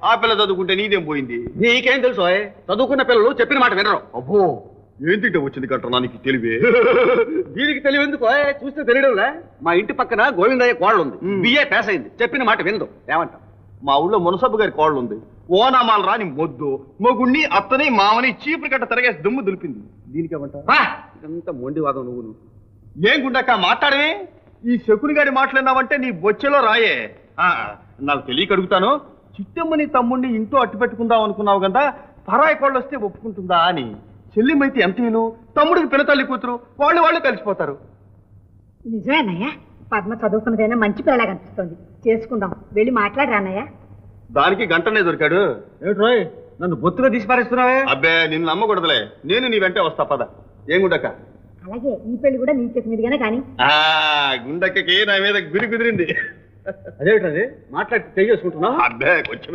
ఆ పిల్ల చదువుకుంటే నీదేం పోయింది? నీకేం తెలుసు చదువుకున్న పిల్లలు చెప్పిన మాట వినరు. అబ్బో ఏంటి వచ్చింది కట్టరా నీకు తెలివే? దీనికి తెలివెందుకు చూస్తే తెలియడంలే. మా ఇంటి పక్కన గోవిందయ్య కోడలు ఉంది, బిఏ పాస్ అయింది, చెప్పిన మాట వినదు. ఏమంటావు? మా ఊళ్ళో మునసబ్బు గారి కోళ్ళు ఉంది, ఓనామాలు రాని మొద్దు మొగుణ్ణి అత్తని మామని చీపురు కట్ట తిరగేసి దుమ్ము దులిపింది. దీనికి ఏమంటావు? ఇదంతా మొండివాదం. నువ్వు ఏం గుండక్క మాట్లాడమే? ఈ శకుని గారి మాట్లాడినావంటే నీ బొచ్చెలో రాయే. నాకు తెలియక అడుగుతాను, చిట్టమ్మని తమ్ముడిని ఇంట్లో అట్టు పెట్టుకుందాం అనుకున్నావు కదా, పరాయి కోళ్ళు వస్తే ఒప్పుకుంటుందా అని. చెల్లిమైతే ఎంత వీలు, తమ్ముడికి పినతల్లి కూతురు, వాళ్ళు కలిసిపోతారు. నిజమేనయ్యా, పద్మ చదువుకున్నదైనా మంచి పిల్లగా కనిపిస్తుంది. చేసుకుందాం, వెళ్ళి మాట్లాడరానయ్య. దానికి గంటనే దొరికాడు. ఏట్రోయ్ నన్ను బొత్తుగా తీసి పారేస్తున్నావే? అబ్బే నిన్ను నమ్మకూడదులే, నేను నీ వెంటే వస్తా పద. ఏం గుండక్క? అలాగే ఈ పెళ్లి కూడా నీ చేతి మీదుగానే కానీ. గుండక్కకి నా మీద గురి కుదిరింది. అదేమిటది మాట్లాడి తెలియజేసుకుంటున్నావు? అబ్బే కొంచెం